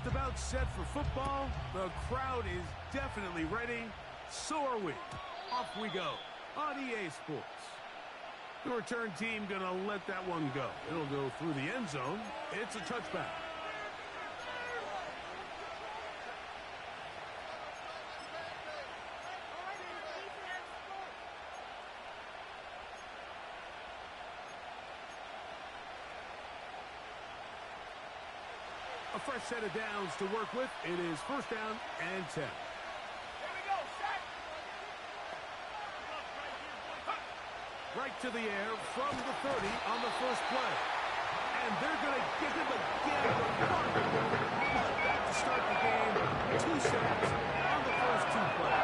just about set for football. The crowd is definitely ready. So are we. Off we go on EA Sports. The return team going to let that one go. It'll go through the end zone. It's a touchback. A fresh set of downs to work with. It is first down and 10. Right to the air from the 30 on the first play. And they're going to get him again. That to start the game. 2 sacks on the first 2 plays.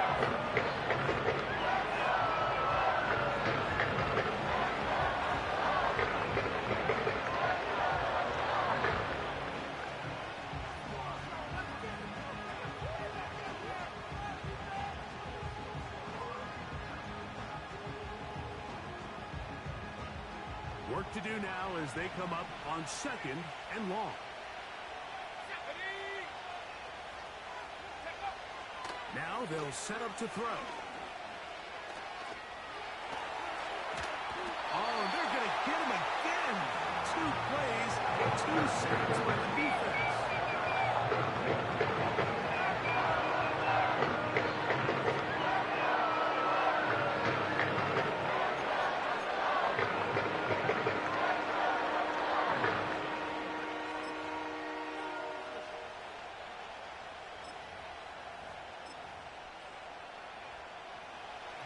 Work to do now as they come up on 2nd and long. Now they'll set up to throw. Oh, they're going to get him again. 2 plays, 2 sacks by the defense.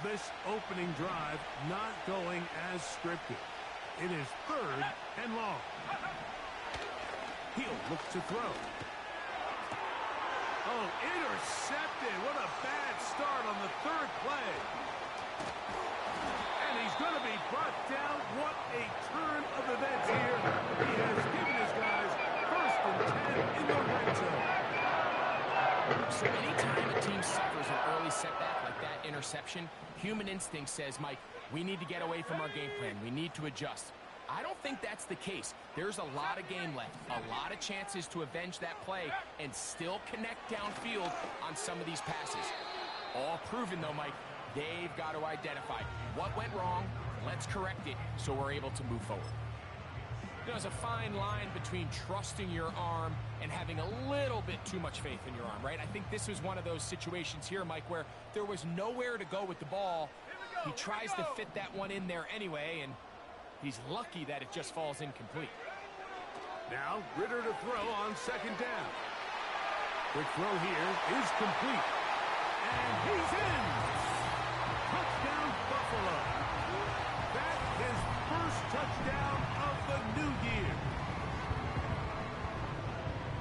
This opening drive not going as scripted. It is 3rd and long. He'll look to throw. Oh, intercepted. What a bad start on the 3rd play. And he's going to be brought down. What a turn of events here. He has given his guys 1st and 10 in the red zone. So anytime a team suffers an early setback like that interception, human instinct says, Mike, we need to get away from our game plan. We need to adjust. I don't think that's the case. There's a lot of game left, a lot of chances to avenge that play and still connect downfield on some of these passes. All proven, though, Mike. They've got to identify what went wrong. Let's correct it so we're able to move forward. There's a fine line between trusting your arm and having a little bit too much faith in your arm, right? I think this was one of those situations here, Mike, where there was nowhere to go with the ball. He tries to fit that one in there anyway, and he's lucky that it just falls incomplete. Now, Ritter to throw on 2nd down. Quick throw here is complete. And he's in! Touchdown, Buffalo. That is first touchdown of the new year.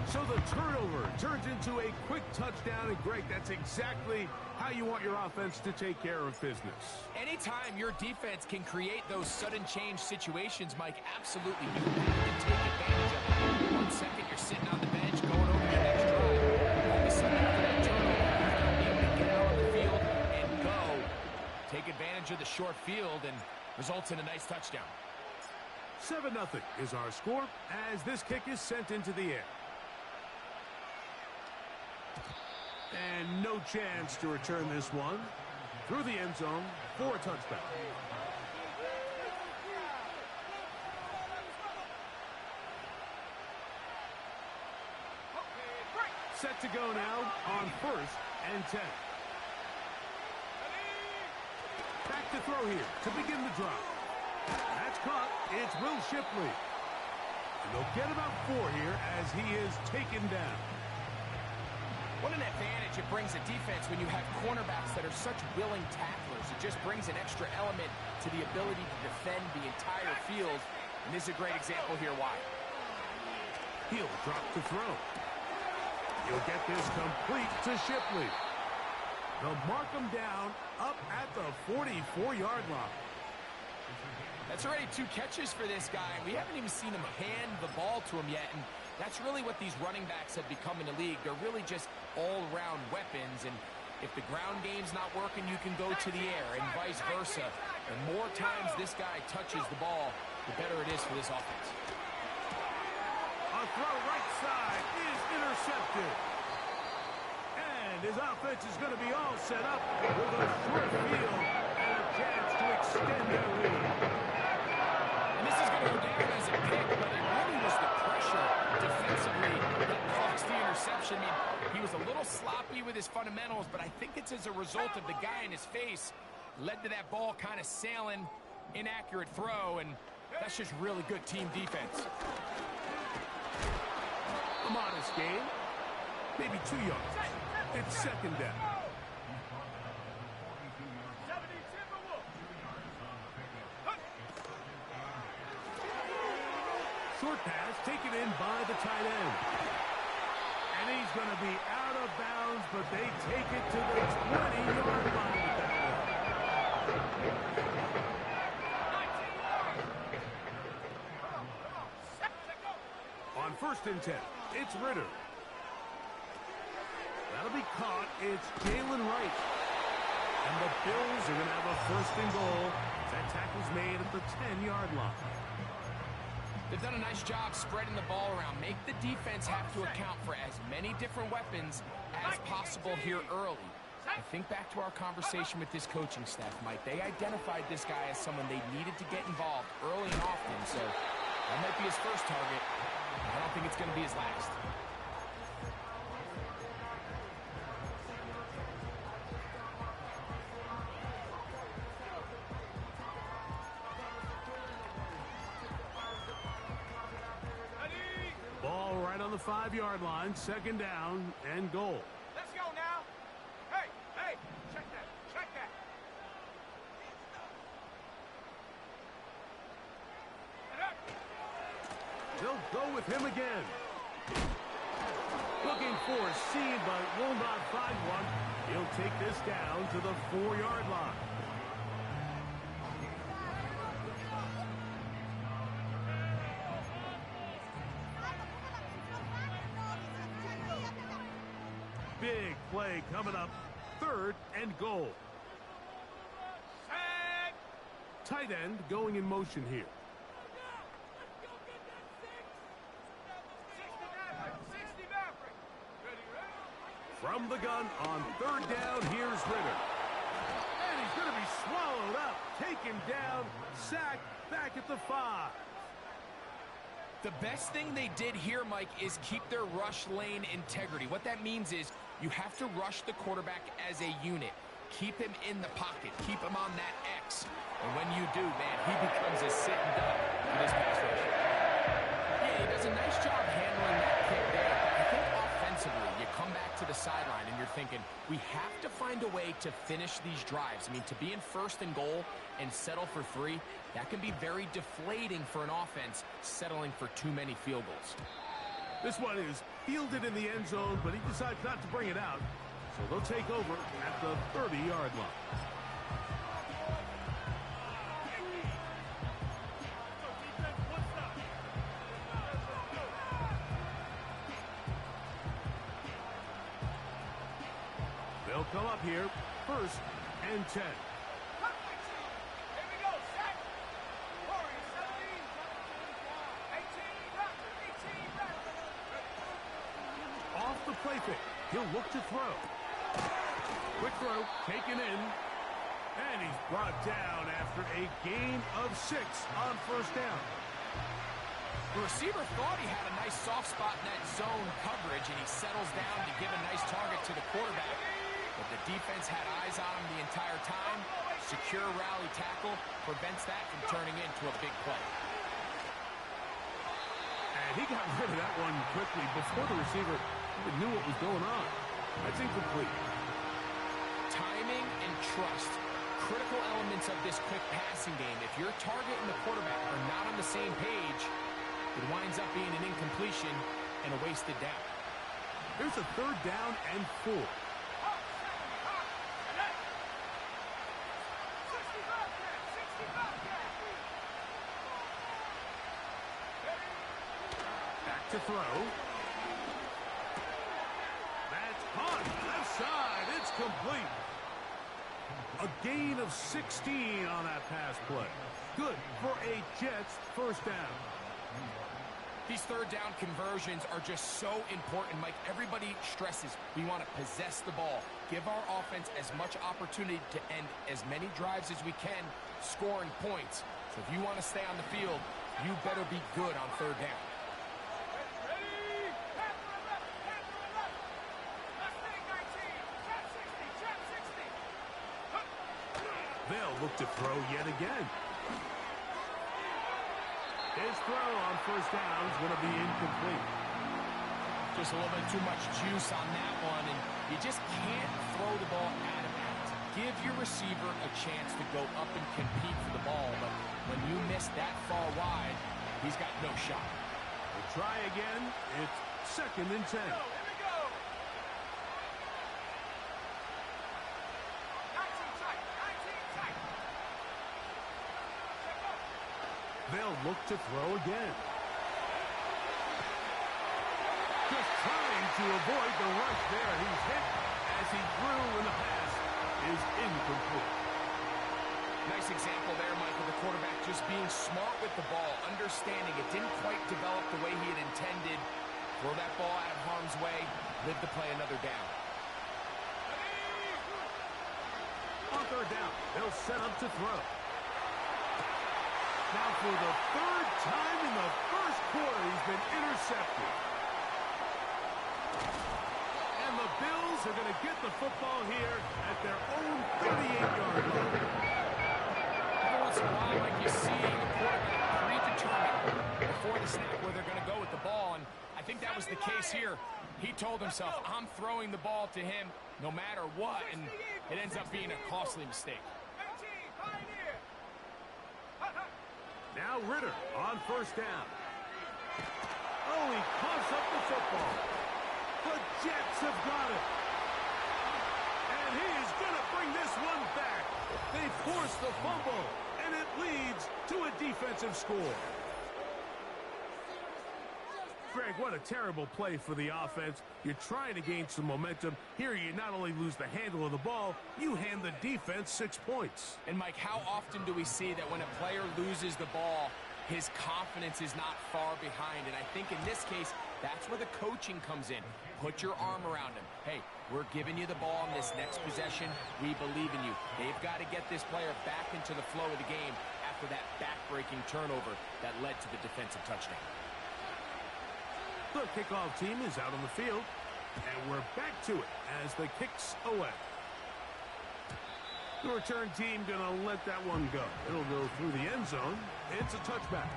So the turnover turns into a quick touchdown, and Greg, that's exactly how you want your offense to take care of business. Anytime your defense can create those sudden change situations, Mike, absolutely, you have to take advantage of it. 1 second, you're sitting on the bench, going over the next drive. All of a sudden, after that turnover, you've got to be able to get out on the field and go. Take advantage of the short field, and results in a nice touchdown. 7-0 is our score as this kick is sent into the air. And no chance to return this one through the end zone for a touchback. Set to go now on 1st and 10. Back to throw here to begin the drive. That's caught. It's Will Shipley. And they'll get about 4 here as he is taken down. What an advantage it brings a defense when you have cornerbacks that are such willing tacklers. It just brings an extra element to the ability to defend the entire field. And this is a great example here why. He'll drop to throw. He'll get this complete to Shipley. They'll mark him down up at the 44-yard line. That's already 2 catches for this guy. We haven't even seen him hand the ball to him yet. And that's really what these running backs have become in the league. They're really just all-around weapons. And if the ground game's not working, you can go to the air and vice versa. The more times this guy touches the ball, the better it is for this offense. A throw right side is intercepted. And his offense is going to be all set up with a short field and a chance to extend their lead. And this is going to go down as a pick, but it really was the pressure defensively that caused the interception. I mean, he was a little sloppy with his fundamentals, but I think it's as a result of the guy in his face led to that ball kind of sailing, inaccurate throw, and that's just really good team defense. A modest gain, maybe 2 yards. It's second down. Short pass taken in by the tight end. And he's going to be out of bounds, but they take it to the 20-yard line with that one. On 1st and 10, it's Ritter. That'll be caught. It's Jalen Wright. And the Bills are going to have a 1st and goal. That tackle's made at the 10-yard line. They've done a nice job spreading the ball around. Make the defense have to account for as many different weapons as possible here early. I think back to our conversation with this coaching staff, Mike. They identified this guy as someone they needed to get involved early and often. So that might be his first target. I don't think it's going to be his last. Ball right on the 5-yard line, 2nd down and goal. Let's go now. Hey, hey, check that, check that. They'll go with him again. Looking for a seam, but will not find one. He'll take this down to the 4-yard line. Big play coming up. 3rd and goal. Set. Tight end going in motion here. 60 Maverick. Ready, ready. From the gun on 3rd down, here's Ritter. And he's going to be swallowed up, taken down, sacked, back at the 5. The best thing they did here, Mike, is keep their rush lane integrity. What that means is you have to rush the quarterback as a unit. Keep him in the pocket. Keep him on that X. And when you do, man, he becomes a sitting duck for this pass rush. Yeah, he does a nice job handling that kick there. I think offensively, you come back to the sideline and you're thinking, we have to find a way to finish these drives. I mean, to be in 1st and goal and settle for 3, that can be very deflating for an offense settling for too many field goals. This one is fielded in the end zone, but he decides not to bring it out. So they'll take over at the 30-yard line. They'll come up here, 1st and 10. Here we go, set. Warriors 17. 18, Off the play fake. He'll look to throw. Quick throw, taken in. And he's brought down after a gain of 6 on 1st down. The receiver thought he had a nice soft spot in that zone coverage, and he settles down to give a nice target to the quarterback. But the defense had eyes on him the entire time. Secure rally tackle prevents that from turning into a big play. And he got rid of that one quickly before the receiver even knew what was going on. That's incomplete. Timing and trust, critical elements of this quick passing game. If your target and the quarterback are not on the same page, it winds up being an incompletion and a wasted down. Here's a 3rd down and 4. Back to throw. That's caught. Left side. It's complete. A gain of 16 on that pass play. Good for a Jets 1st down. These third down conversions are just so important, Mike. Everybody stresses we want to possess the ball, give our offense as much opportunity to end as many drives as we can, scoring points. So if you want to stay on the field, you better be good on third down. They'll look to throw yet again. His throw on first down is going to be incomplete. Just a little bit too much juice on that one, and you just can't throw the ball out of bounds. Give your receiver a chance to go up and compete for the ball, but when you miss that far wide, he's got no shot. We'll try again. It's 2nd and 10. They'll look to throw again. Just trying to avoid the rush there. He's hit as he threw, and the pass is incomplete. Nice example there, Michael, the quarterback just being smart with the ball, understanding it didn't quite develop the way he had intended. Throw that ball out of harm's way, live to play another down. On third down, they'll set up to throw. Now for the 3rd time in the first quarter, he's been intercepted. And the Bills are going to get the football here at their own 38-yard line. Every once in a while, like you see the quarterback predetermined before the snap where they're going to go with the ball, and I think that was the case here. He told himself, I'm throwing the ball to him no matter what, and it ends up being a costly mistake. Now Ritter on first down. Oh, he coughs up the football. The Jets have got it. And he is going to bring this one back. They force the fumble, and it leads to a defensive score. Greg, what a terrible play for the offense. You're trying to gain some momentum. Here you not only lose the handle of the ball, you hand the defense 6 points. And Mike, how often do we see that when a player loses the ball, his confidence is not far behind? And I think in this case, that's where the coaching comes in. Put your arm around him. Hey, we're giving you the ball in this next possession. We believe in you. They've got to get this player back into the flow of the game after that back-breaking turnover that led to the defensive touchdown. The kickoff team is out on the field, and we're back to it as the kick's away. The return team going to let that one go. It'll go through the end zone. It's a touchback.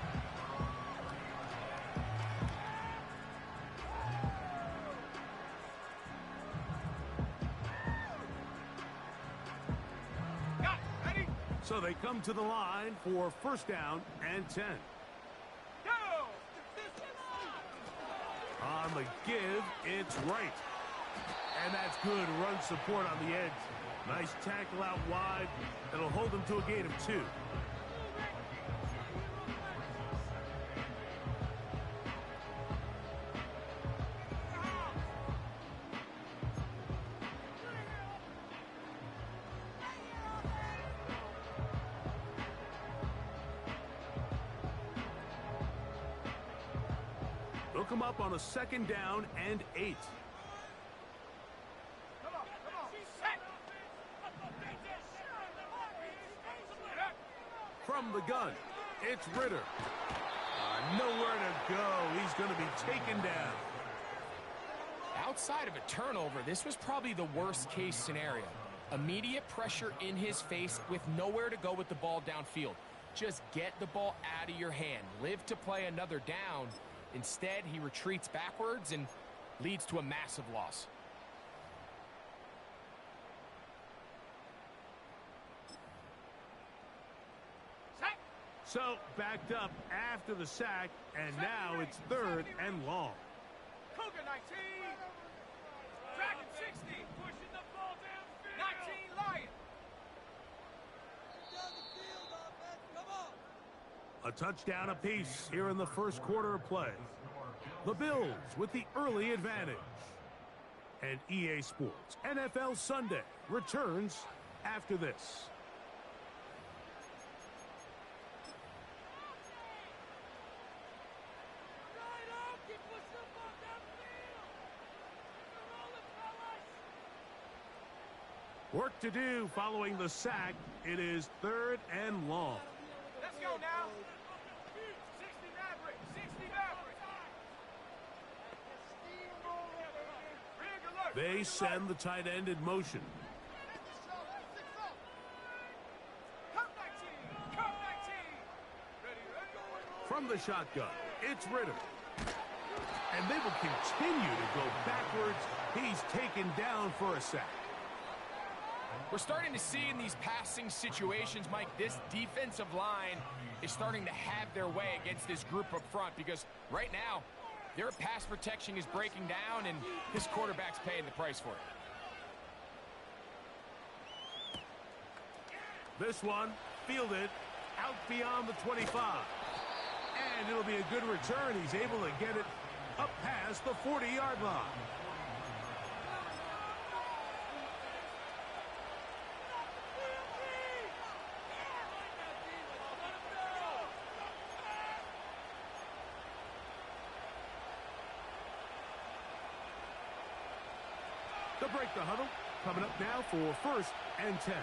So they come to the line for first down and 10. On the give, it's right. And that's good run support on the edge. Nice tackle out wide. It'll hold them to a gain of 2. They'll come up on a 2nd down and 8. From the gun, it's Ritter. Nowhere to go. He's going to be taken down. Outside of a turnover, this was probably the worst-case scenario. Immediate pressure in his face with nowhere to go with the ball downfield. Just get the ball out of your hand. Live to play another down. Instead, he retreats backwards and leads to a massive loss. So, backed up after the sack, and now it's 3rd and long. Cougar 19. Dragon 60. Pushing the ball downfield. 19 Lion. A touchdown apiece here in the first quarter of play. The Bills with the early advantage. And EA Sports NFL Sunday returns after this. Work to do following the sack. It is 3rd and long. Let's go now. 60 Maverick. 60 Maverick. Rig alert. They send the tight end in motion. Come 19. Come 19. Ready, ready. From the shotgun, it's Ritter. And they will continue to go backwards. He's taken down for a sack. We're starting to see in these passing situations, Mike, this defensive line is starting to have their way against this group up front because right now, their pass protection is breaking down and this quarterback's paying the price for it. This one, fielded out beyond the 25. And it'll be a good return. He's able to get it up past the 40-yard line. To break the huddle, coming up now for 1st and 10.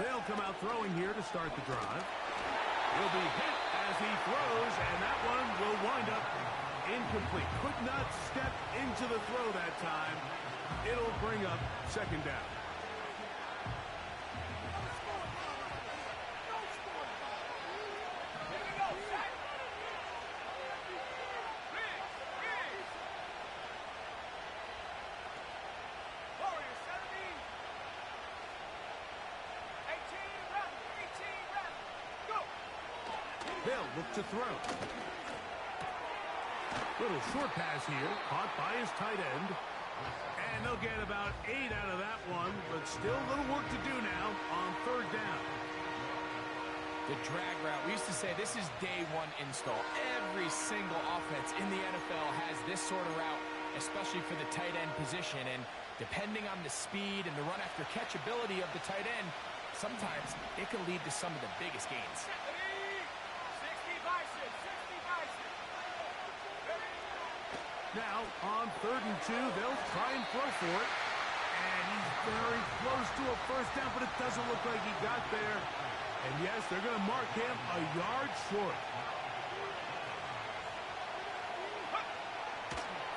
They'll come out throwing here to start the drive. He'll be hit as he throws, and that one will wind up incomplete. Could not step into the throw that time. It'll bring up 2nd down. They'll look to throw. Little short pass here, caught by his tight end. And they'll get about 8 out of that one, but still a little work to do now on 3rd down. The drag route, we used to say this is day one install. Every single offense in the NFL has this sort of route, especially for the tight end position. And depending on the speed and the run after catch ability of the tight end, sometimes it can lead to some of the biggest gains. Now, on 3rd and 2, they'll try and throw for it. And he's very close to a 1st down, but it doesn't look like he got there. And yes, they're going to mark him a yard short.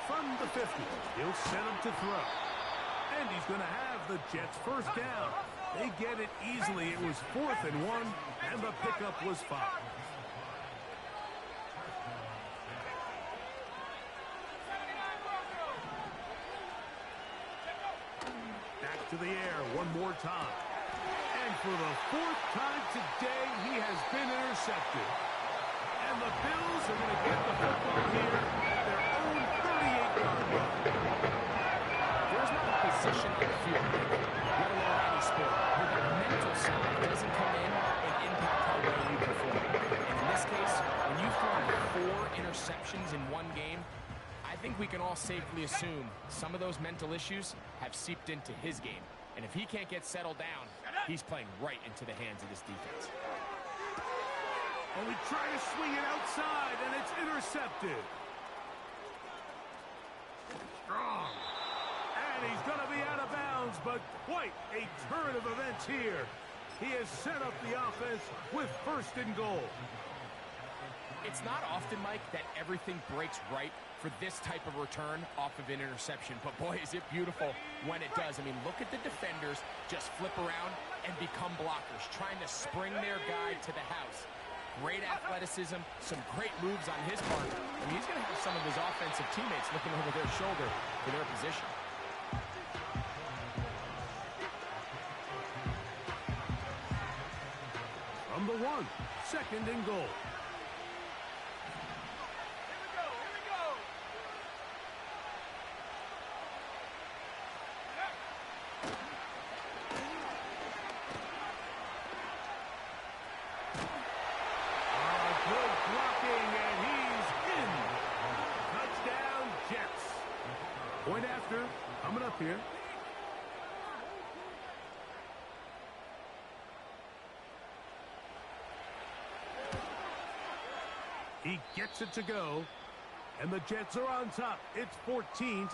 From the 50, he'll send him to throw. And he's going to have the Jets' 1st down. They get it easily. It was 4th and 1, and the pickup was 5. To the air one more time. And for the 4th time today, he has been intercepted. And the Bills are going to get the football here at their own 38-yard line. There's not a position on the field, let alone any sport, where the mental side doesn't come in and impact how well you perform. And in this case, when you've thrown 4 interceptions in one game, I think we can all safely assume some of those mental issues have seeped into his game. And if he can't get settled down, he's playing right into the hands of this defense. And we try to swing it outside, and it's intercepted. Strong. And he's going to be out of bounds, but quite a turn of events here. He has set up the offense with 1st and goal. It's not often, Mike, that everything breaks right for this type of return off of an interception. But boy, is it beautiful when it does. I mean, look at the defenders just flip around and become blockers, trying to spring their guy to the house. Great athleticism, some great moves on his part. I mean, he's going to have some of his offensive teammates looking over their shoulder for their position. From the 1, 2nd and goal. Point after, coming up here. He gets it to go. And the Jets are on top. It's 14-10.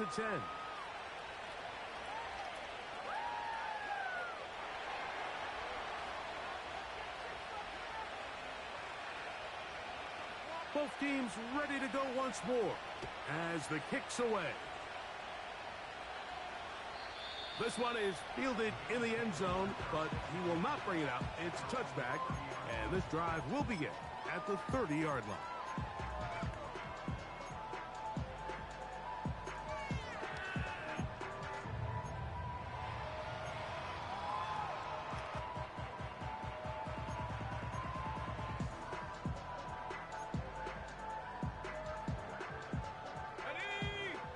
Both teams ready to go once more as the kick's away. This one is fielded in the end zone, but he will not bring it out. It's touchback, and this drive will begin at the 30-yard line.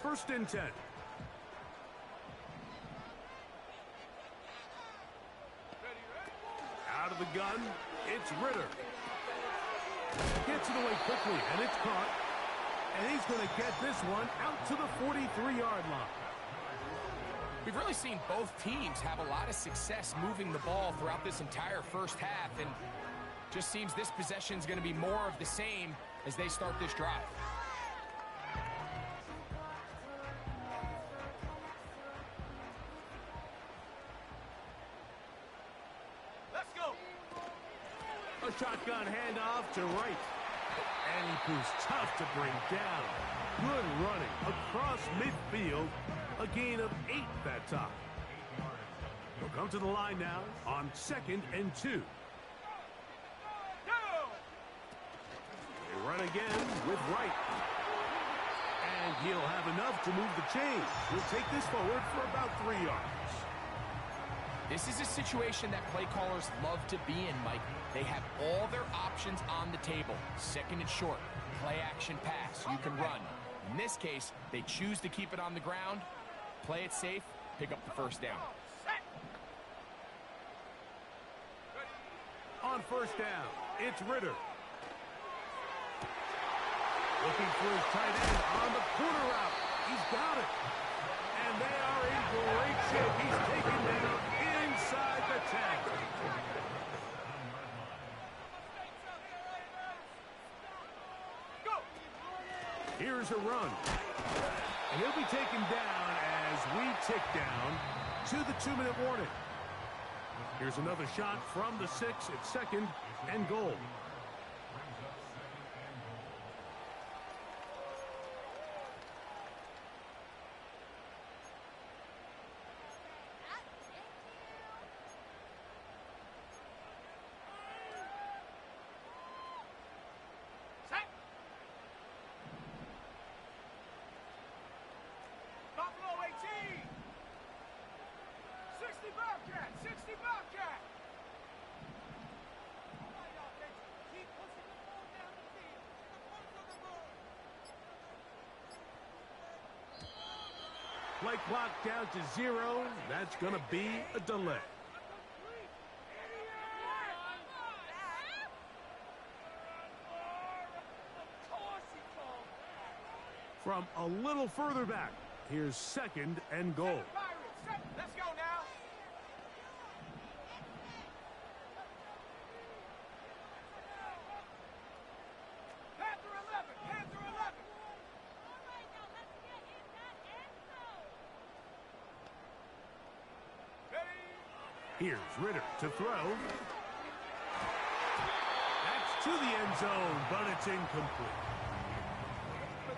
First and 10. Out of the gun, it's Ritter. Gets it away quickly, and it's caught. And he's going to get this one out to the 43-yard line. We've really seen both teams have a lot of success moving the ball throughout this entire first half, and just seems this possession is going to be more of the same as they start this drive. A shotgun handoff to right. And he proves tough to bring down. Good running across midfield. A gain of 8 that time. He'll come to the line now on 2nd and 2. They run again with right. And he'll have enough to move the chains. He'll take this forward for about 3 yards. This is a situation that play callers love to be in, Mike. They have all their options on the table. 2nd and short, play action pass, you can run. In this case, they choose to keep it on the ground, play it safe, pick up the first down. On first down, it's Ritter. Looking for his tight end on the corner route. He's got it. And they are in great shape. He's taken down inside the 10. Here's a run. And he'll be taken down as we tick down to the 2-minute warning. Here's another shot from the 6 at 2nd and goal. Play clock down to 0. That's going to be a delay. From a little further back, here's 2nd and goal. Let's go now. Panther 11, Panther 11. Here's Ritter to throw. That's to the end zone, but it's incomplete.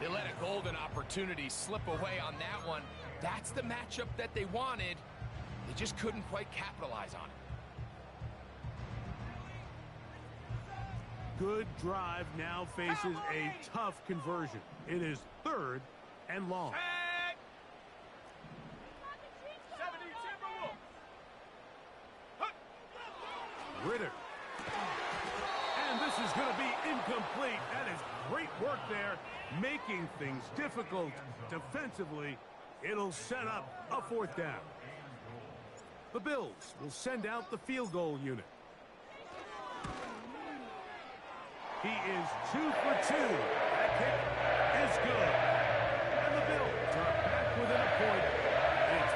They let a golden opportunity slip away on that one. That's the matchup that they wanted. They just couldn't quite capitalize on it. Good drive now faces a tough conversion. It is 3rd and long. Ritter. And this is going to be incomplete. That is great work there, making things difficult defensively. It'll set up a 4th down. The Bills will send out the field goal unit. He is 2 for 2. That kick is good. And the Bills are back within a point. It's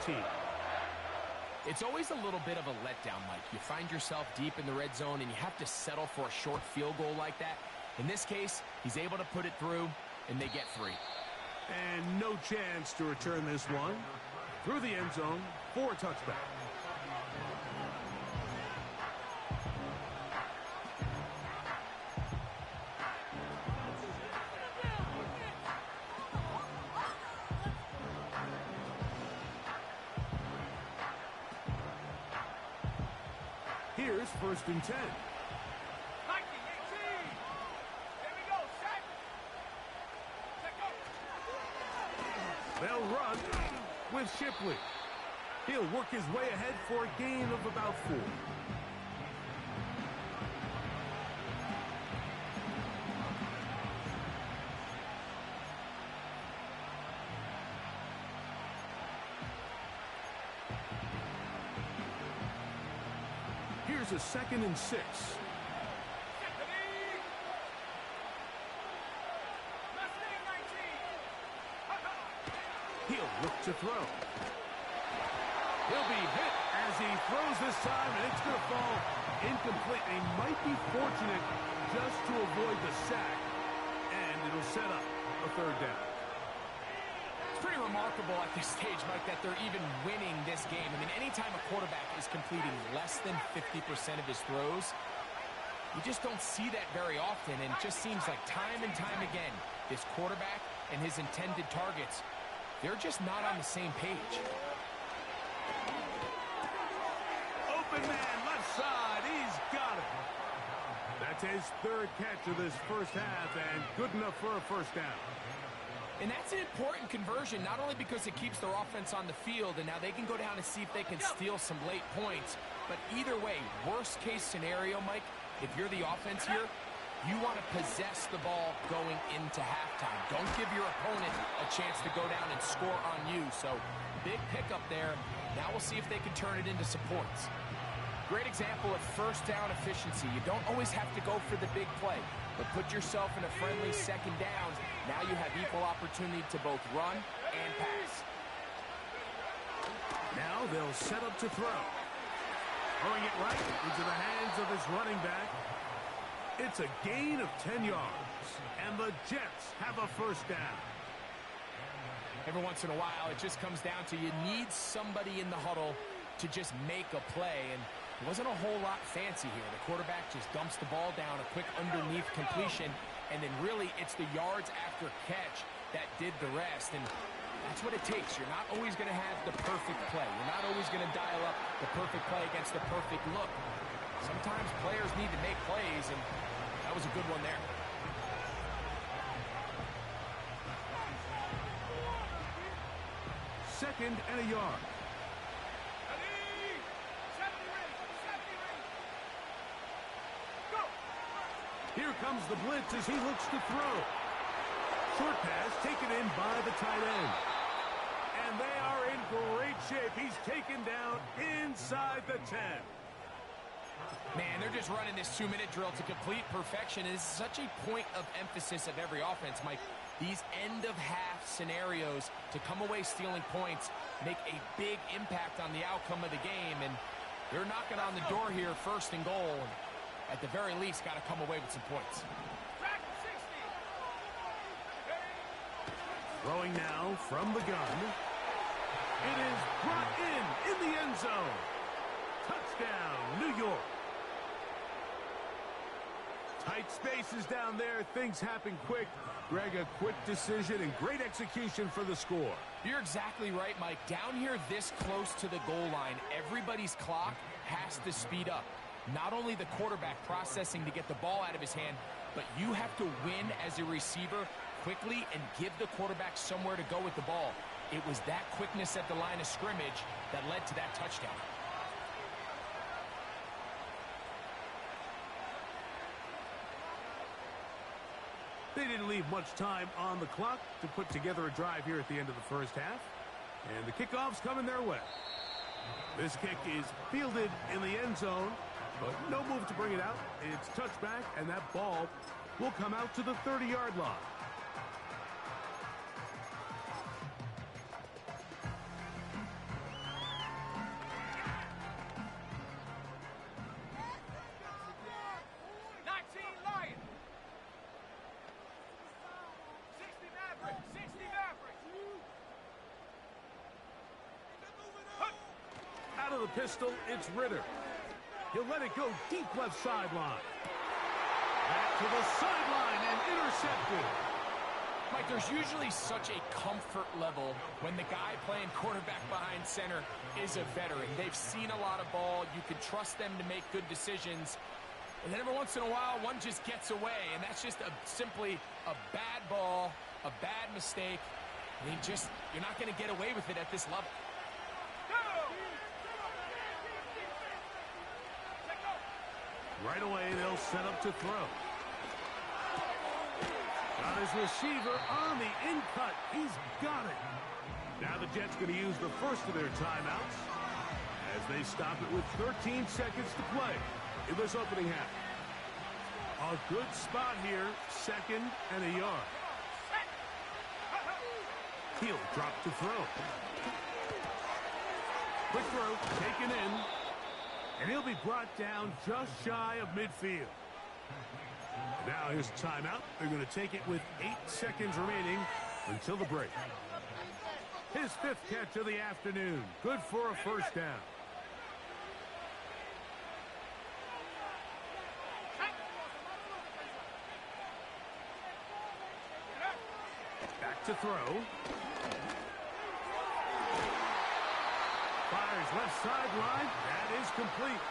14-13. It's always a little bit of a letdown, Mike. You find yourself deep in the red zone and you have to settle for a short field goal like that. In this case, he's able to put it through, and they get 3. And no chance to return this one. Through the end zone for a touchback. Here's 1st and 10. They'll run with Shipley. He'll work his way ahead for a gain of about 4. Here's a 2nd and 6. He'll look to throw. He'll be hit as he throws this time, and it's going to fall incomplete. They might be fortunate just to avoid the sack, and it'll set up a 3rd down. It's pretty remarkable at this stage, Mike, that they're even winning this game. I mean, anytime a quarterback is completing less than 50% of his throws, you just don't see that very often, and it just seems like time and time again, this quarterback and his intended targets, they're just not on the same page. Open man, left side, he's got it. That's his 3rd catch of this first half, and good enough for a 1st down. And that's an important conversion, not only because it keeps their offense on the field, and now they can go down and see if they can steal some late points, but either way, worst case scenario, Mike, if you're the offense here, you want to possess the ball going into halftime. Don't give your opponent a chance to go down and score on you. So, big pickup there. Now we'll see if they can turn it into some points. Great example of 1st down efficiency. You don't always have to go for the big play, but put yourself in a friendly 2nd down. Now you have equal opportunity to both run and pass. Now they'll set up to throw. Throwing it right into the hands of his running back. It's a gain of 10 yards, and the Jets have a 1st down. Every once in a while, it just comes down to you need somebody in the huddle to just make a play, and it wasn't a whole lot fancy here. The quarterback just dumps the ball down, a quick underneath completion, and then really it's the yards after catch that did the rest, and that's what it takes. You're not always going to have the perfect play. You're not always going to dial up the perfect play against the perfect look. Sometimes players need to make plays, and that was a good one there. Second and a yard. Here comes the blitz as he looks to throw. Short pass taken in by the tight end. And they are in great shape. He's taken down inside the 10. Man, they're just running this 2-minute drill to complete perfection. And this is such a point of emphasis of every offense, Mike. These end-of-half scenarios to come away stealing points make a big impact on the outcome of the game. And they're knocking on the door here, 1st and goal. And at the very least, got to come away with some points. Throwing now from the gun. It is brought in the end zone. Touchdown, New York. Tight spaces down there. Things happen quick. Greg, a quick decision and great execution for the score. You're exactly right, Mike. Down here this close to the goal line, everybody's clock has to speed up. Not only the quarterback processing to get the ball out of his hand, but you have to win as a receiver quickly and give the quarterback somewhere to go with the ball. It was that quickness at the line of scrimmage that led to that touchdown. They didn't leave much time on the clock to put together a drive here at the end of the first half. And the kickoff's coming their way. This kick is fielded in the end zone, but no move to bring it out. It's touchback, and that ball will come out to the 30-yard line. pistol, it's Ridder. He'll let it go deep left sideline. Back to the sideline and intercepted. Mike, there's usually such a comfort level when the guy playing quarterback behind center is a veteran. They've seen a lot of ball. You can trust them to make good decisions. And then every once in a while, one just gets away, and that's just simply a bad ball, a bad mistake. I mean, you're not going to get away with it at this level. Right away, they'll set up to throw. Got his receiver on the in-cut. He's got it. Now the Jets going to use the first of their timeouts as they stop it with 13 seconds to play in this opening half. A good spot here, 2nd and a yard. He'll drop to throw. Quick throw, taken in. And he'll be brought down just shy of midfield. Now his timeout. They're going to take it with 8 seconds remaining until the break. His 5th catch of the afternoon. Good for a first down. Back to throw. Fires left sideline. That is complete.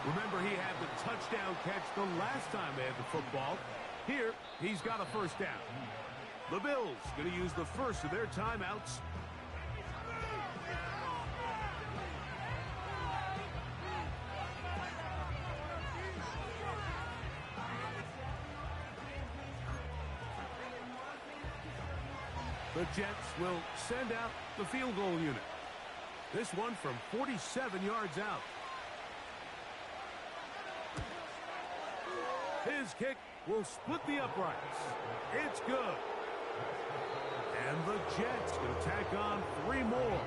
Remember, he had the touchdown catch the last time they had the football. Here, he's got a first down. The Bills going to use the first of their timeouts. The Jets will send out the field goal unit. This one from 47 yards out. His kick will split the uprights. It's good. And the Jets will tack on 3 more,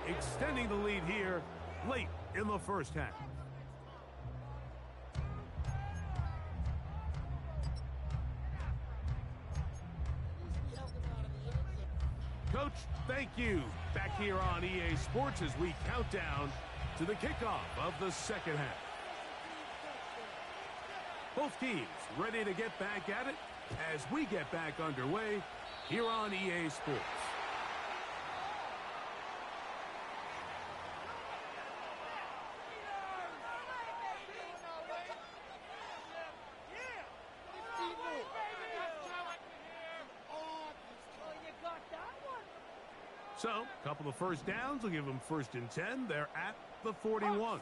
extending the lead here late in the first half. Coach, thank you. Back here on EA Sports as we count down to the kickoff of the second half. Both teams ready to get back at it as we get back underway here on EA Sports. So, a couple of first downs will give them 1st and 10. They're at the 41.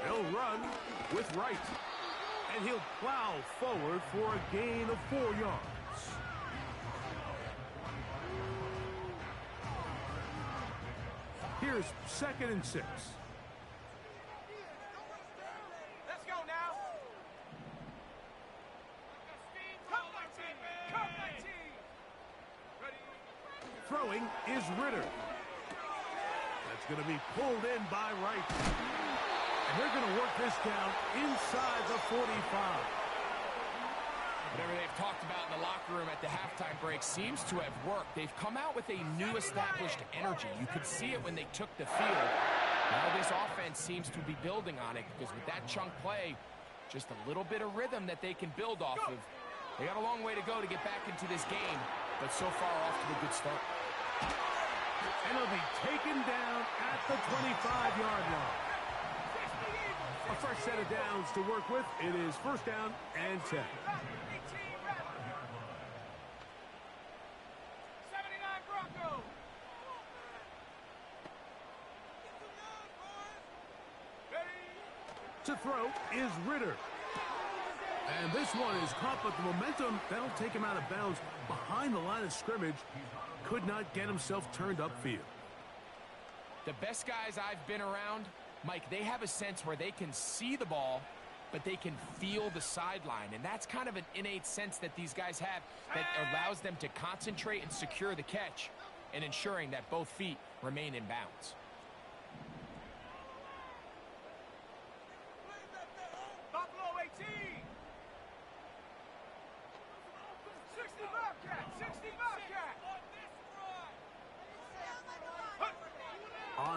He'll run with Wright. And he'll plow forward for a gain of 4 yards. Here's 2nd and 6. Let's go now. Throwing is Ridder. That's going to be pulled in by Wright. And they're going to work this down inside the 45. Whatever they've talked about in the locker room at the halftime break seems to have worked. They've come out with a new established energy. You could see it when they took the field. Now this offense seems to be building on it because with that chunk play, just a little bit of rhythm that they can build off of. They got a long way to go to get back into this game, but so far off to a good start. And he'll be taken down at the 25-yard line. A fresh set of downs to work with. It is 1st down and 10. 79 Broncos. To throw is Ridder. And this one is caught, but the momentum, that'll take him out of bounds behind the line of scrimmage. Could not get himself turned upfield. The best guys I've been around, Mike, they have a sense where they can see the ball, but they can feel the sideline. And that's kind of an innate sense that these guys have that allows them to concentrate and secure the catch and ensuring that both feet remain in bounds. Buffalo 18. 60 Bobcat. 60 Bobcat.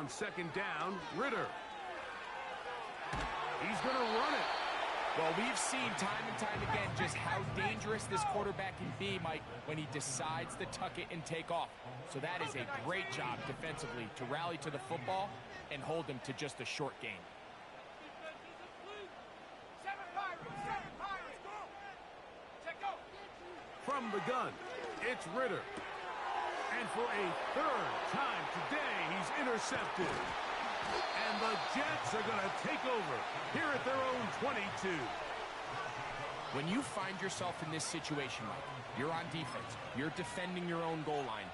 on second down. Ritter. He's going to run it. Well, we've seen time and time again just how dangerous this quarterback can be, Mike, when he decides to tuck it and take off. So that is a great job defensively to rally to the football and hold him to just a short gain. From the gun, it's Ritter. And for a third time today, he's intercepted. And the Jets are going to take over here at their own 22. When you find yourself in this situation, Mike, you're on defense, you're defending your own goal line,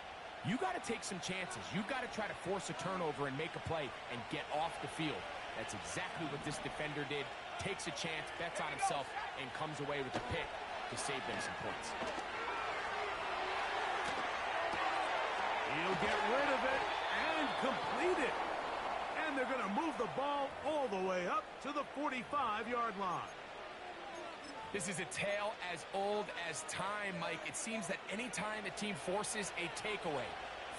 you got to take some chances. You got to try to force a turnover and make a play and get off the field. That's exactly what this defender did. Takes a chance, bets on himself, and comes away with a pick to save them some points. He'll get rid of it and complete it. And they're going to move the ball all the way up to the 45-yard line. This is a tale as old as time, Mike. It seems that any time a team forces a takeaway,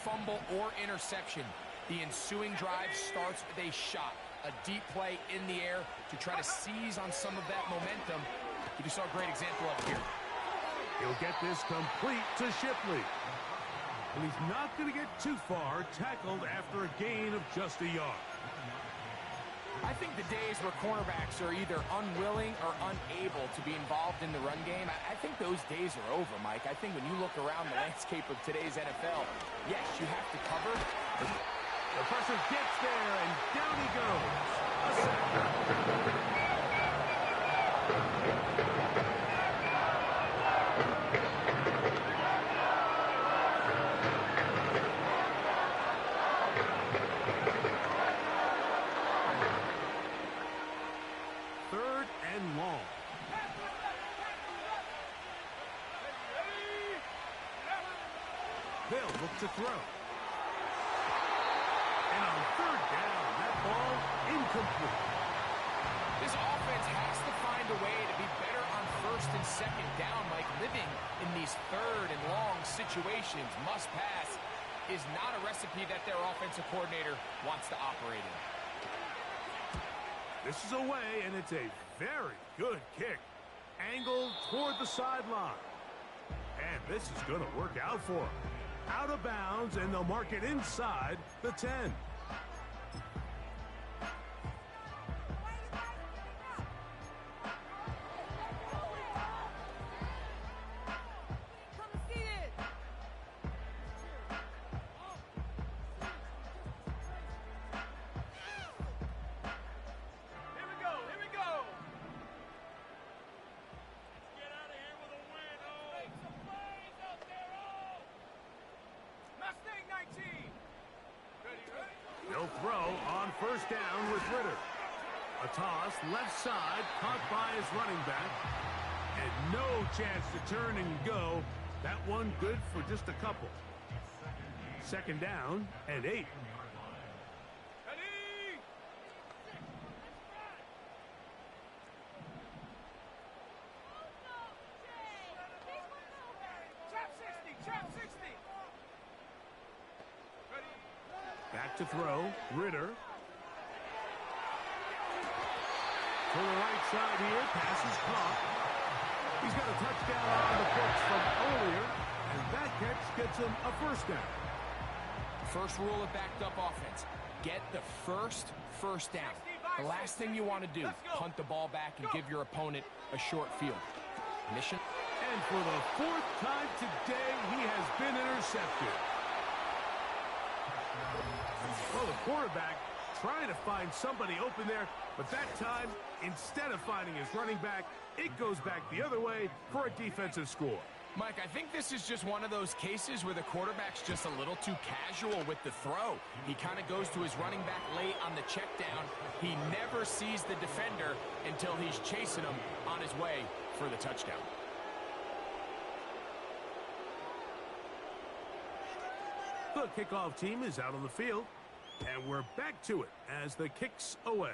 fumble, or interception, the ensuing drive starts with a shot, a deep play in the air to try to seize on some of that momentum. You just saw a great example of it here. He'll get this complete to Shipley. And he's not going to get too far, tackled after a gain of just a yard. I think the days where cornerbacks are either unwilling or unable to be involved in the run game, I think those days are over, Mike. I think when you look around the landscape of today's NFL, yes, you have to cover. The pressure gets there, and down he goes. A sack. They'll look to throw. And on third down, that ball incomplete. This offense has to find a way to be better on first and second down, Mike. Living in these third and long situations, must pass, is not a recipe that their offensive coordinator wants to operate in. This is away, and it's a very good kick. Angled toward the sideline. And this is going to work out for him. Out of bounds, and they'll mark it inside the 10. They'll throw on first down with Ritter. A toss left side, caught by his running back. And no chance to turn and go. That one good for just a couple. Second down and 8. Back to throw, Ritter. To the right side here, pass is caught. He's got a touchdown on the books from earlier, and that catch gets him a first down. First rule of backed-up offense, get the first down. The last thing you want to do, punt the ball back and give your opponent a short field. Mission. And for the fourth time today, he has been intercepted. Well, the quarterback trying to find somebody open there, but that time, instead of finding his running back, it goes back the other way for a defensive score. Mike, I think this is just one of those cases where the quarterback's just a little too casual with the throw. He kind of goes to his running back late on the check down. He never sees the defender until he's chasing him on his way for the touchdown. The kickoff team is out on the field, and we're back to it as the kick's away.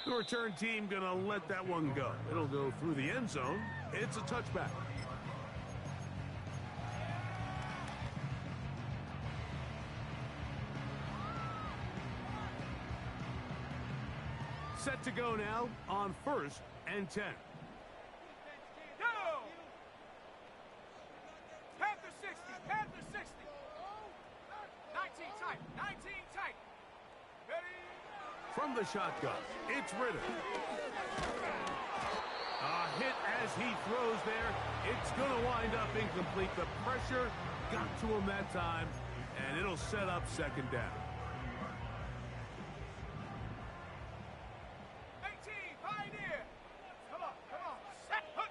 The return team going to let that one go. It'll go through the end zone. It's a touchback. Set to go now on 1st and 10. Go! Panther 60, Panther 60. 19 tight, 19 tight. Ready? From the shotgun, it's Ridder. A hit as he throws there. It's going to wind up incomplete. The pressure got to him that time, and it'll set up 2nd down. 18, Pioneer. Come on, set, hook.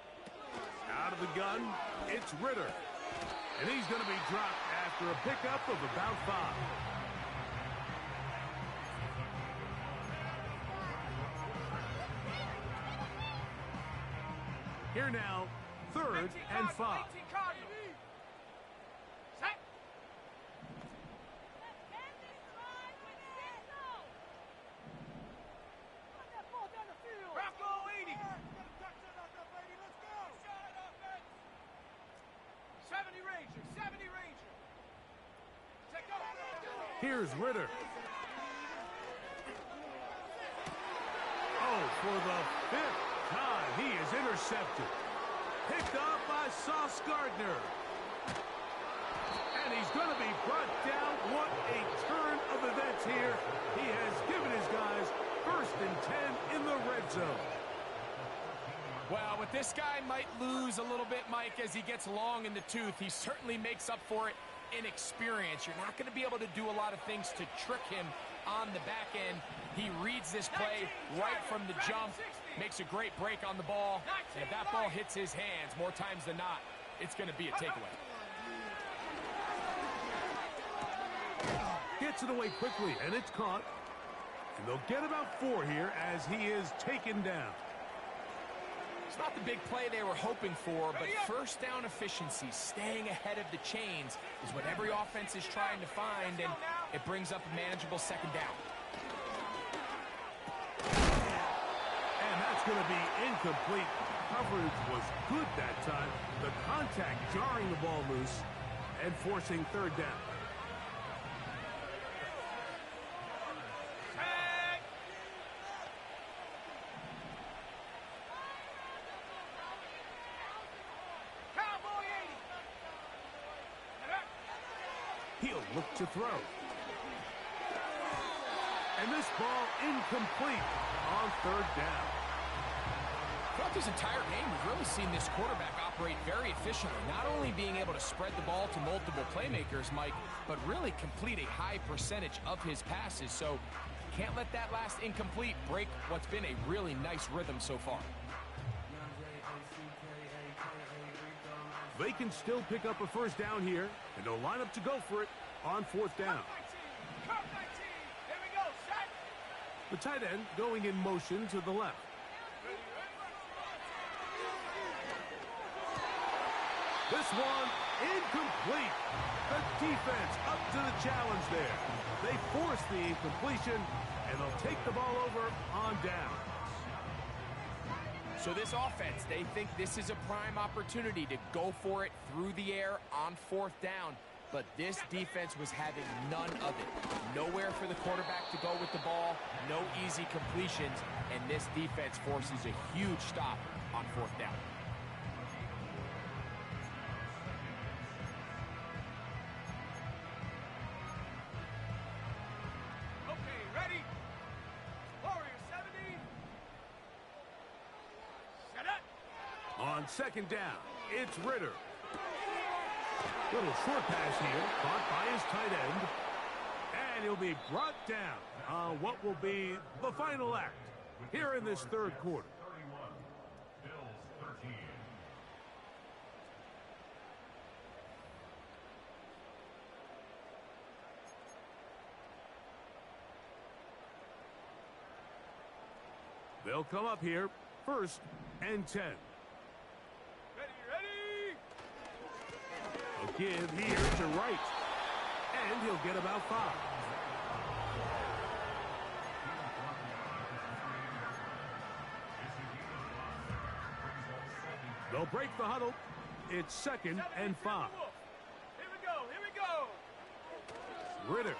Out of the gun, it's Ridder. And he's going to be dropped after a pickup of about 5. Here now, 3rd and 5. 18 Cardinal. Set. Rocco 80. 70 Ranger, 70 Ranger. Take over. Here's Ridder. Oh, for the 5th time, he is intercepted. Picked up by Sauce Gardner. And he's going to be brought down. What a turn of events here. He has given his guys 1st and 10 in the red zone. Well, what this guy might lose a little bit, Mike, as he gets long in the tooth, he certainly makes up for it in experience. You're not going to be able to do a lot of things to trick him on the back end. He reads this play right from the jump, makes a great break on the ball, and if that ball hits his hands more times than not, it's going to be a takeaway. Gets it away quickly, and it's caught. And they'll get about 4 here as he is taken down. It's not the big play they were hoping for, but 1st down efficiency, staying ahead of the chains, is what every offense is trying to find, and it brings up a manageable 2nd down. And that's going to be incomplete. Coverage was good that time. The contact jarring the ball loose and forcing 3rd down. He'll look to throw. And this ball incomplete on 3rd down. Throughout this entire game, we've really seen this quarterback operate very efficiently, not only being able to spread the ball to multiple playmakers, Mike, but really complete a high percentage of his passes. So can't let that last incomplete break what's been a really nice rhythm so far. They can still pick up a 1st down here, and they'll line up to go for it on 4th down. Curve 19. Here we go. Set. The tight end going in motion to the left. This one incomplete. The defense up to the challenge there. They force the incompletion, and they'll take the ball over on down. So this offense, they think this is a prime opportunity to go for it through the air on 4th down. But this defense was having none of it. Nowhere for the quarterback to go with the ball, no easy completions, and this defense forces a huge stop on 4th down. Okay, ready? Warrior 70. Set up. On 2nd down, it's Ridder. Little short pass here, caught by his tight end. And he'll be brought down on what will be the final act here in this 3rd quarter. They'll come up here, 1st and 10. Ready. A give here to Wright. And he'll get about 5. They'll break the huddle. It's 2nd and 5. Here we go. Ridder.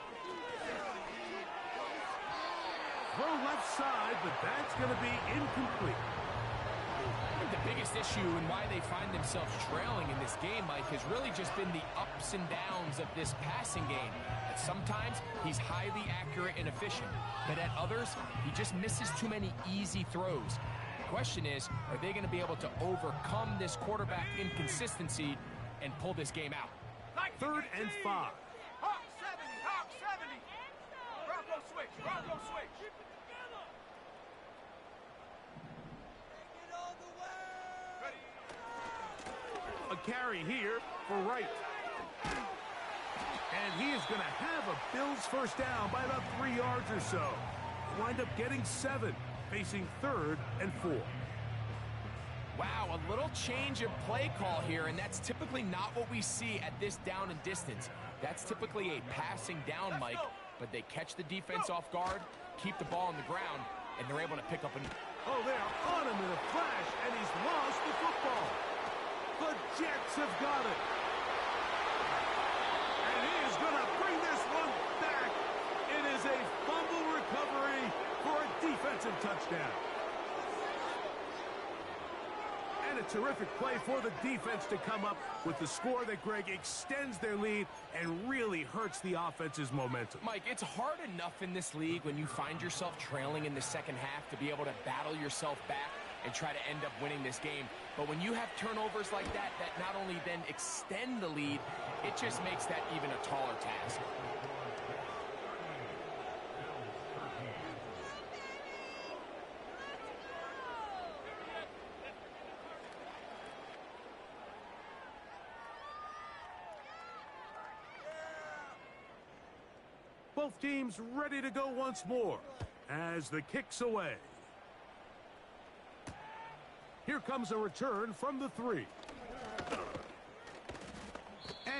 throw left side, but that's going to be incomplete. I think the biggest issue and why they find themselves trailing in this game, Mike, has really just been the ups and downs of this passing game. At sometimes, he's highly accurate and efficient, but at others, he just misses too many easy throws. The question is, are they going to be able to overcome this quarterback inconsistency and pull this game out? 3rd and 5. Hawk 70, Hawk 70. Bronco switch, Bronco switch. A carry here for Wright. And he is going to have a Bills first down by about 3 yards or so. Wind up getting 7, facing 3rd and 4. Wow, a little change of play call here, and that's typically not what we see at this down and distance. That's typically a passing down, Mike, but they catch the defense off guard, keep the ball on the ground, and they're able to pick up a... Oh, they are on him in a flash, and he's lost the football. The Jets have got it. And he is going to bring this one back. It is a fumble recovery for a defensive touchdown. And a terrific play for the defense to come up with the score that, Greg, extends their lead and really hurts the offense's momentum. Mike, it's hard enough in this league when you find yourself trailing in the second half to be able to battle yourself back and try to end up winning this game. But when you have turnovers like that, that not only then extend the lead, it just makes that even a taller task. Both teams ready to go once more as the kick's away. Here comes a return from the 3.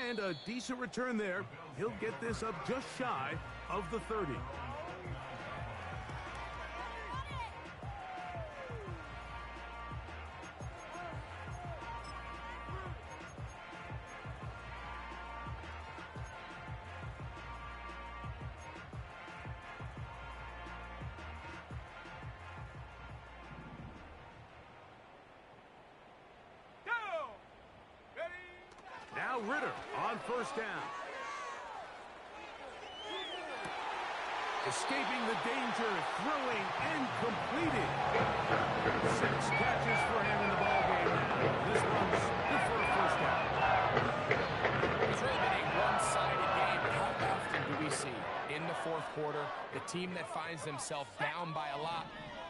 And a decent return there. He'll get this up just shy of the 30. Now Ritter on first down. Escaping the danger, throwing and completing. 6 catches for him in the ballgame now. This one's good for a first down. It's really been a one-sided game. How often do we see in the 4th quarter the team that finds themselves down by a lot,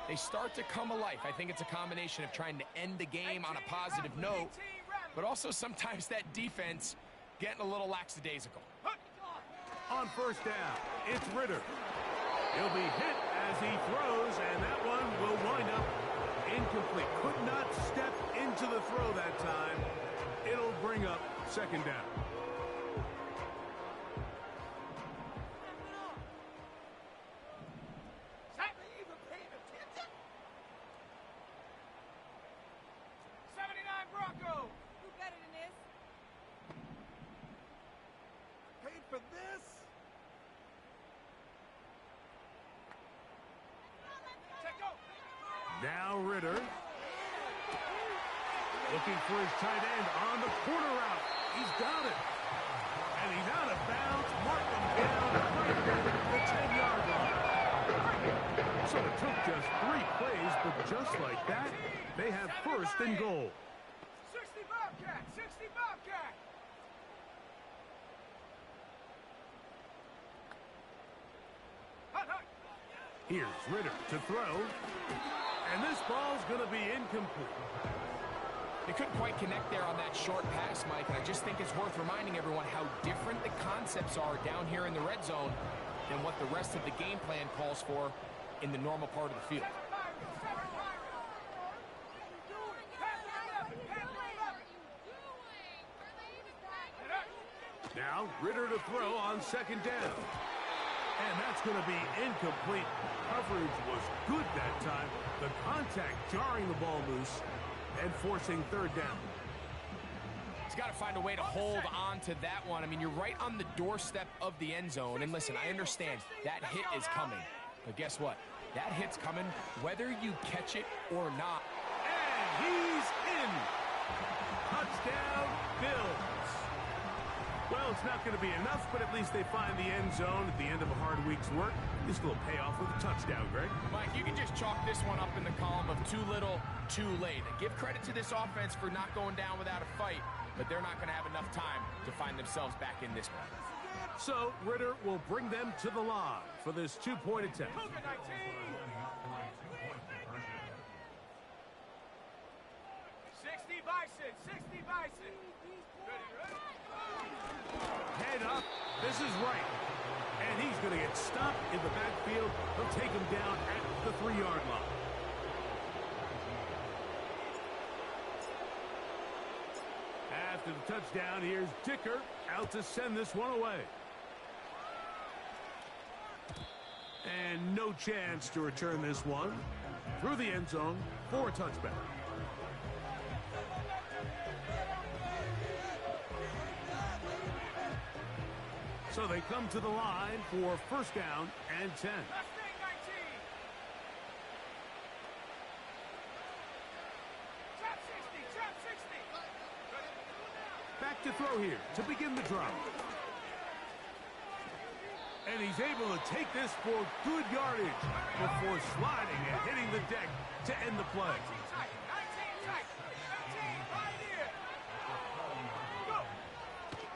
they start to come alive? I think it's a combination of trying to end the game on a positive note, but also sometimes that defense getting a little lackadaisical. On first down, it's Ritter. He'll be hit as he throws, and that one will wind up incomplete. Could not step into the throw that time. It'll bring up second down. For this. Now Ritter. Looking for his tight end on the corner route. He's got it. And he's out of bounds. Mark him down right at the 10-yard line. So it took just 3 plays, but just like that, they have first and goal. 60 Bobcat, 60 Bobcat. Here's Ritter to throw. And this ball's going to be incomplete. They couldn't quite connect there on that short pass, Mike, and I just think it's worth reminding everyone how different the concepts are down here in the red zone than what the rest of the game plan calls for in the normal part of the field. Now Ritter to throw on second down. And that's going to be incomplete. Coverage was good that time. The contact jarring the ball loose and forcing third down. He's got to find a way to hold on to that one. I mean, you're right on the doorstep of the end zone. And listen, I understand that hit is coming. But guess what? That hit's coming whether you catch it or not. And he's in. Touchdown, Bills. Well, it's not going to be enough, but at least they find the end zone at the end of a hard week's work. This little payoff with a touchdown, Greg. Mike, you can just chalk this one up in the column of too little, too late. Give credit to this offense for not going down without a fight, but they're not going to have enough time to find themselves back in this one. So, Ritter will bring them to the line for this two-point attempt. 60 Bison, 60 Bison. Head up. This is right. And he's going to get stopped in the backfield. They'll take him down at the 3-yard line. After the touchdown, here's Dicker out to send this one away. And no chance to return this one through the end zone for a touchback. So they come to the line for first down and 10. Back to throw here to begin the drive. And he's able to take this for good yardage before sliding and hitting the deck to end the play.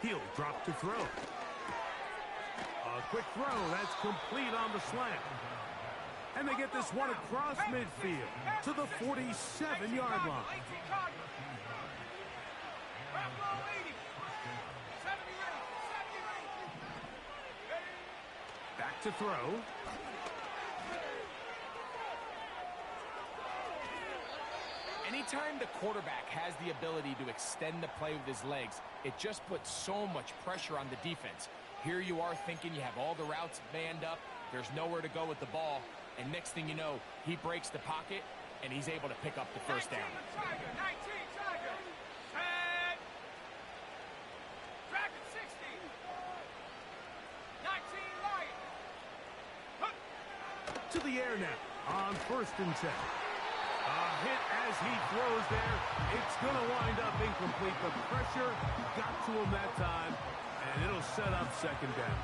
He'll drop to throw. A quick throw, that's complete on the slant. And they get this one across midfield to the 47-yard line. Back to throw. Anytime the quarterback has the ability to extend the play with his legs, it just puts so much pressure on the defense. Here you are thinking you have all the routes manned up, there's nowhere to go with the ball, and next thing you know, he breaks the pocket, and he's able to pick up the first down. To the air now on first and 10. A hit as he throws there. It's going to wind up incomplete. The pressure got to him that time, and it'll set up second down.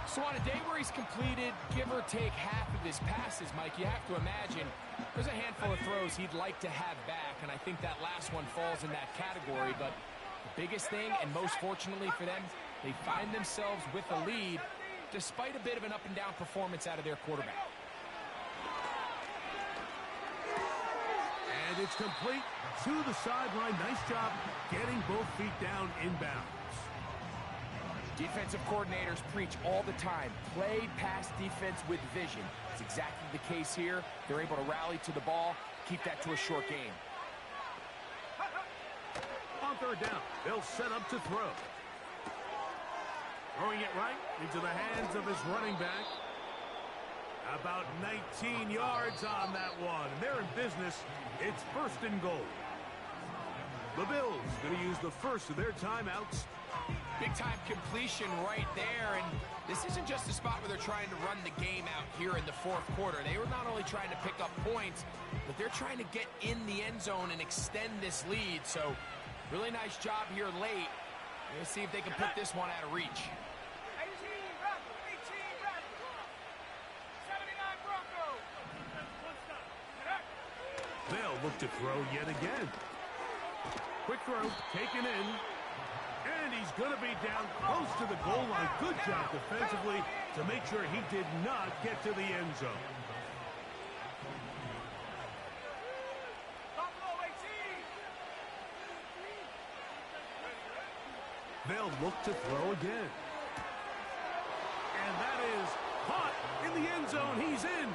So on a day where he's completed, give or take half of his passes, Mike, you have to imagine there's a handful of throws he'd like to have back, and I think that last one falls in that category. But the biggest thing, and most fortunately for them, they find themselves with a lead despite a bit of an up-and-down performance out of their quarterback. And it's complete to the sideline. Nice job getting both feet down inbounds. Defensive coordinators preach all the time, play pass defense with vision. It's exactly the case here. They're able to rally to the ball, keep that to a short game. On third down, they'll set up to throw. Throwing it right into the hands of his running back. About 19 yards on that one. They're in business. It's first and goal. The Bills going to use the first of their timeouts. Big-time completion right there, and this isn't just a spot where they're trying to run the game out here in the fourth quarter. They were not only trying to pick up points, but they're trying to get in the end zone and extend this lead. So, really nice job here late. Let's see if they can put this one out of reach. They'll look to throw yet again. Quick throw, taken in. And he's going to be down close to the goal line. Good job defensively to make sure he did not get to the end zone. They'll look to throw again. And that is caught in the end zone. He's in.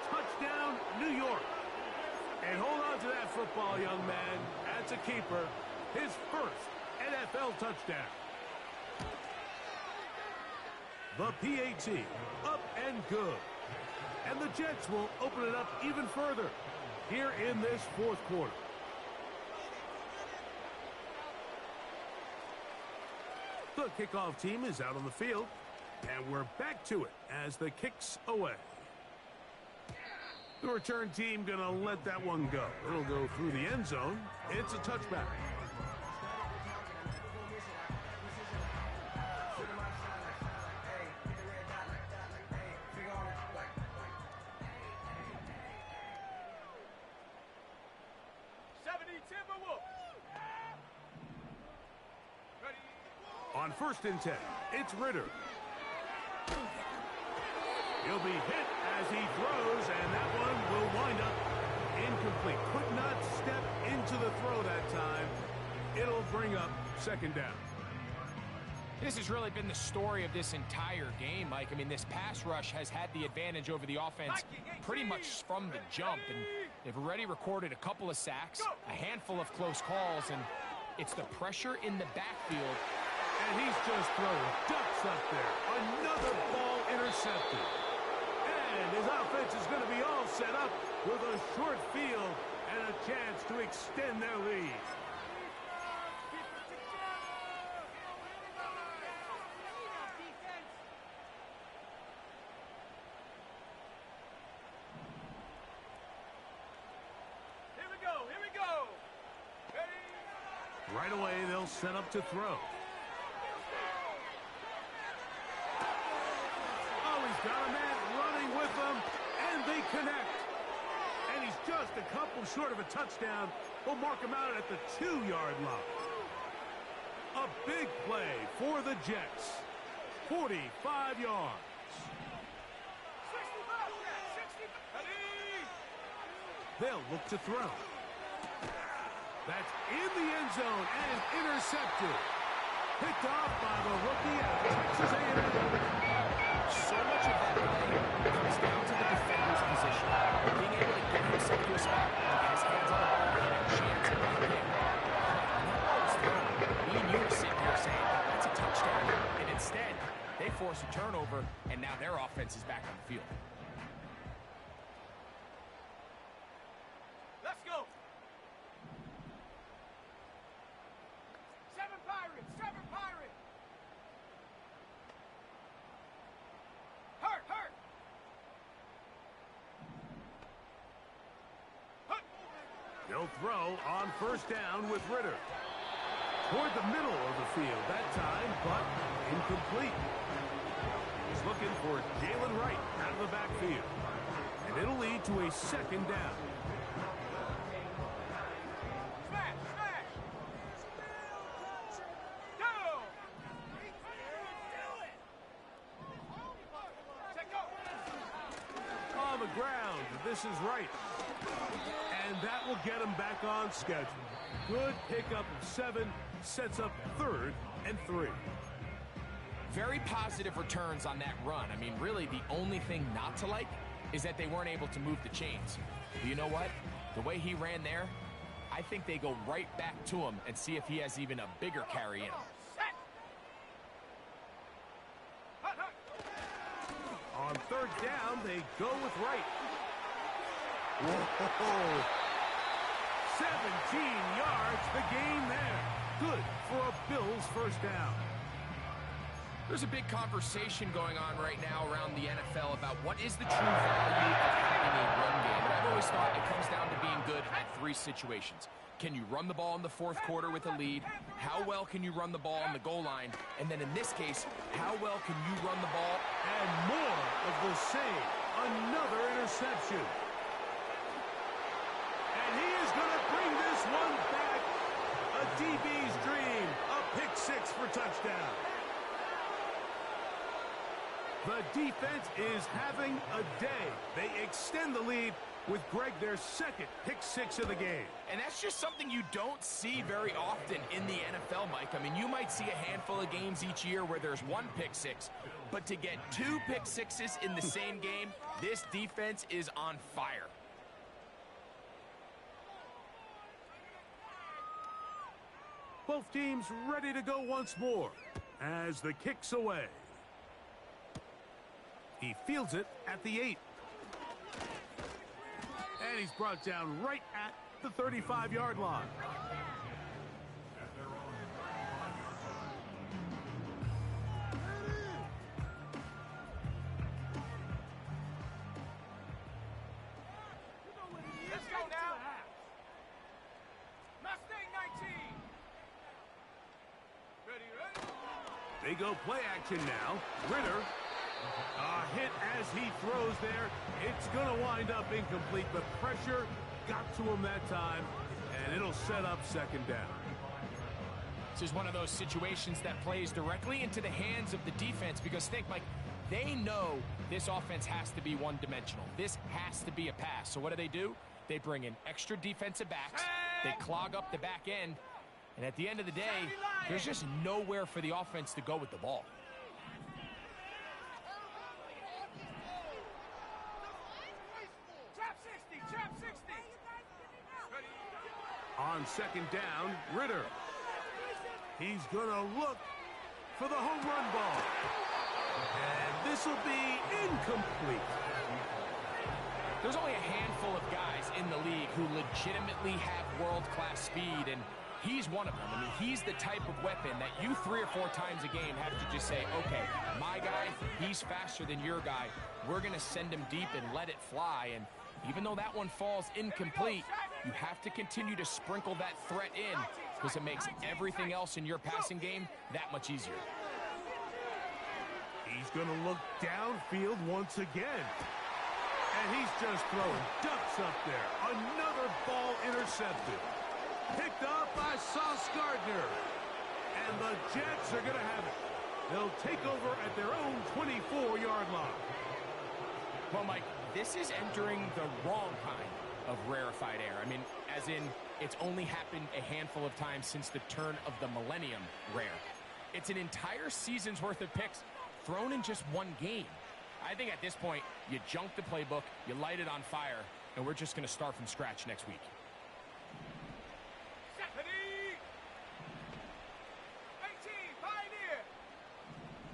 Touchdown, New York. And hold on to that football, young man. That's a keeper. His first NFL touchdown. The PAT, up and good. And the Jets will open it up even further here in this fourth quarter. The kickoff team is out on the field, and we're back to it as the kick's away. The return team going to let that one go. It'll go through the end zone. It's a touchback. On 1st and 10, it's Ritter. He'll be hit as he throws, and that one will wind up incomplete. Could not step into the throw that time. It'll bring up 2nd down. This has really been the story of this entire game, Mike. I mean, this pass rush has had the advantage over the offense pretty much from the jump, and they've already recorded a couple of sacks, a handful of close calls, and it's the pressure in the backfield. And he's just throwing ducks up there. Another ball intercepted. And his offense is going to be all set up with a short field and a chance to extend their lead. Here we go. Ready? Right away, they'll set up to throw. Got a man running with them, and they connect. And he's just a couple short of a touchdown. We'll mark him out at the 2-yard line. A big play for the Jets. 45 yards. 65. They'll look to throw. That's in the end zone and intercepted. Picked off by the rookie out of Texas A&M. So much of that play comes down to the defender's position. Being able to get himself to a spot and get his hands on the ball and a chance at that game. Me and you are sitting here saying, that's a touchdown. And instead, they force a turnover, and now their offense is back on the field. Let's go. 7 Pirates. Hurt. They'll throw on 1st down with Ritter. Toward the middle of the field that time, but incomplete. He's looking for Jalen Wright out of the backfield. And it'll lead to a 2nd down. Smash. Go. Check go. On the ground, this is Wright. And that will get him back on schedule. Good pickup of 7, sets up 3rd and 3. Very positive returns on that run. I mean, really, the only thing not to like is that they weren't able to move the chains. But you know what? The way he ran there, I think they go right back to him and see if he has even a bigger carry in him. On 3rd down, they go with Wright. Whoa! 17 yards, the gain there. Good for a Bills 1st down. There's a big conversation going on right now around the NFL about what is the true value of having a run game. And I've always thought it comes down to being good at 3 situations. Can you run the ball in the 4th quarter with a lead? How well can you run the ball on the goal line? And then in this case, how well can you run the ball? And more of the same. Another interception. And he is going to bring this one back. A DB's dream. A pick 6 for touchdown. The defense is having a day. They extend the lead with Greg their 2nd pick 6 of the game. And that's just something you don't see very often in the NFL, Mike. I mean, you might see a handful of games each year where there's 1 pick 6, but to get 2 pick 6s in the same game, this defense is on fire. Both teams ready to go once more as the kick's away. He fields it at the 8. And he's brought down right at the 35-yard line. They go play action now. Ritter. A hit as he throws there. It's going to wind up incomplete. The pressure got to him that time, and it'll set up second down. This is one of those situations that plays directly into the hands of the defense because think, Mike, they know this offense has to be one-dimensional. This has to be a pass. So what do? They bring in extra defensive backs. They clog up the back end. And at the end of the day, there's just nowhere for the offense to go with the ball. Trap 60, trap 60. On second down, Ritter. He's going to look for the home run ball. And this will be incomplete. There's only a handful of guys in the league who legitimately have world-class speed, and he's one of them. I mean, he's the type of weapon that you 3 or 4 times a game have to just say, okay, my guy, he's faster than your guy. We're going to send him deep and let it fly. And even though that one falls incomplete, you have to continue to sprinkle that threat in because it makes everything else in your passing game that much easier. He's going to look downfield once again. And he's just throwing ducks up there. Another ball intercepted. Picked up by Sauce Gardner. And the Jets are going to have it. They'll take over at their own 24-yard line. Well, Mike, this is entering the wrong kind of rarefied air. I mean, as in, it's only happened a handful of times since the turn of the millennium rare. It's an entire season's worth of picks thrown in just one game. I think at this point, you junk the playbook, you light it on fire, and we're just going to start from scratch next week. 18, Pioneer.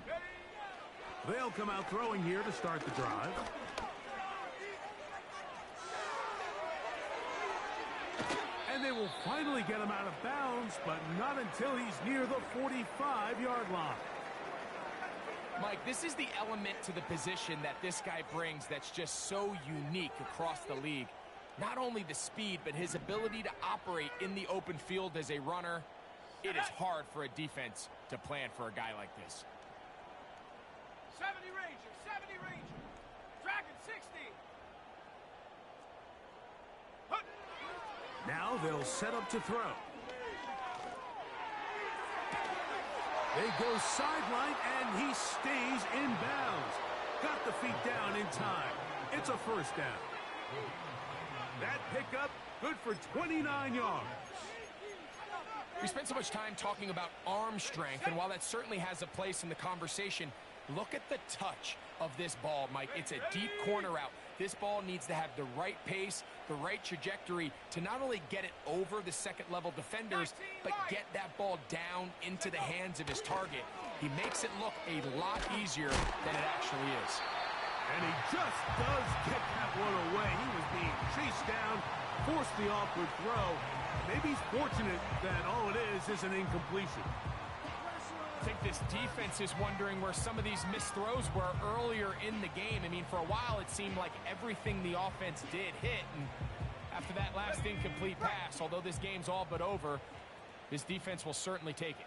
Ready. They'll come out throwing here to start the drive. And they will finally get him out of bounds, but not until he's near the 45-yard line. Mike, this is the element to the position that this guy brings that's just so unique across the league. Not only the speed, but his ability to operate in the open field as a runner. It is hard for a defense to plan for a guy like this. 70 Ranger, 70 Ranger. Dragon 60. Hup. Now they'll set up to throw. They go sideline, and he stays in bounds. Got the feet down in time. It's a first down. That pickup, good for 29 yards. We spent so much time talking about arm strength, and while that certainly has a place in the conversation, look at the touch of this ball, Mike. It's a deep corner route. This ball needs to have the right pace, the right trajectory to not only get it over the second-level defenders, but get that ball down into the hands of his target. He makes it look a lot easier than it actually is. And he just does get that one away. He was being chased down, forced the awkward throw. Maybe he's fortunate that all it is an incompletion. I think this defense is wondering where some of these missed throws were earlier in the game. I mean, for a while, it seemed like everything the offense did hit. And after that last incomplete pass, although this game's all but over, this defense will certainly take it.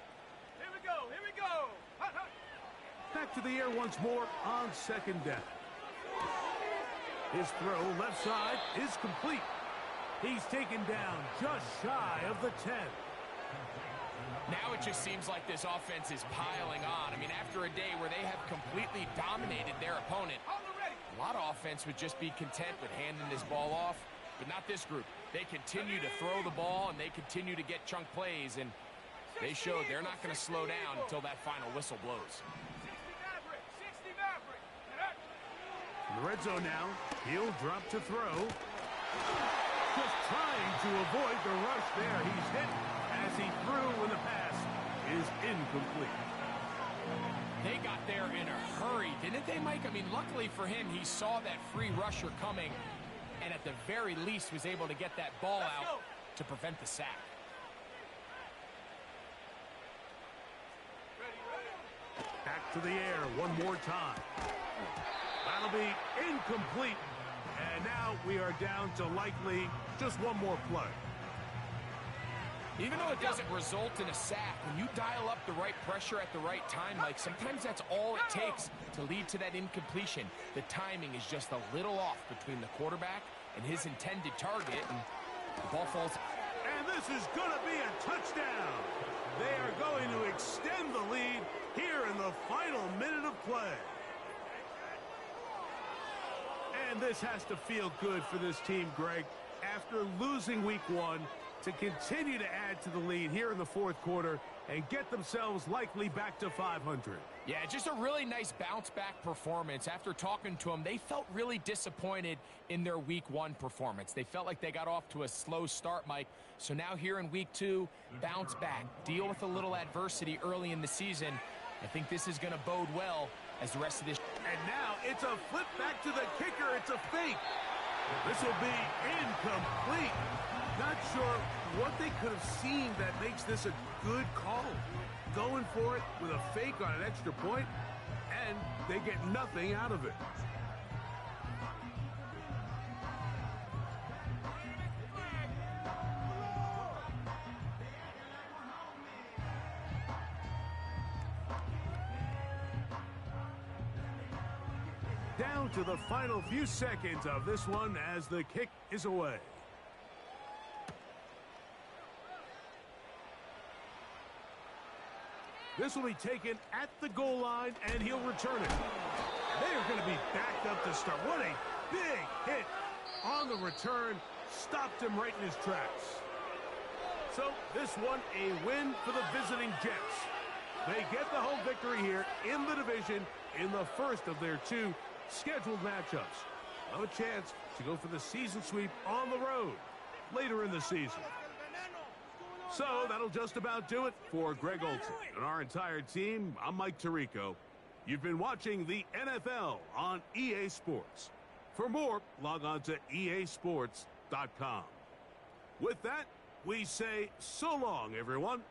Here we go, here we go. Hut, hut. Back to the air once more on second down. His throw left side is complete. He's taken down just shy of the 10. Now it just seems like this offense is piling on. I mean, after a day where they have completely dominated their opponent, Hold it ready. a lot of offense would just be content with handing this ball off, but not this group. They continue to throw the ball, and they continue to get chunk plays, and they showed they're not going to slow down until that final whistle blows. 60 Maverick, 60 Maverick. Hut. In the red zone now, he'll drop to throw. Just trying to avoid the rush there. He's hit as he threw when the pass is incomplete. They got there in a hurry, didn't they, Mike? I mean, luckily for him, he saw that free rusher coming, and at the very least was able to get that ball out to prevent the sack. Ready, ready. Back to the air one more time. That'll be incomplete. And now we are down to likely just one more play. Even though it doesn't result in a sack, when you dial up the right pressure at the right time, Mike, sometimes that's all it takes to lead to that incompletion. The timing is just a little off between the quarterback and his intended target, and the ball falls. And this is going to be a touchdown. They are going to extend the lead here in the final minute of play. And this has to feel good for this team, Greg. After losing week 1, to continue to add to the lead here in the fourth quarter and get themselves likely back to 500. Yeah, just a really nice bounce-back performance. After talking to them, they felt really disappointed in their week 1 performance. They felt like they got off to a slow start, Mike. So now here in week 2, bounce back, deal with a little adversity early in the season. I think this is going to bode well as the rest of this. And now it's a flip back to the kicker. It's a fake. This will be incomplete. Not sure what they could have seen that makes this a good call. Going for it with a fake on an extra point, and they get nothing out of it. Down to the final few seconds of this one as the kick is away. This will be taken at the goal line, and he'll return it. They are going to be backed up to start. What a big hit on the return. Stopped him right in his tracks. So this one a win for the visiting Jets. They get the home victory here in the division in the first of their 2 scheduled matchups. A chance to go for the season sweep on the road later in the season. So that'll just about do it for Greg Olsen and our entire team. I'm Mike Tirico. You've been watching the NFL on EA Sports. For more, log on to easports.com. With that, we say so long, everyone.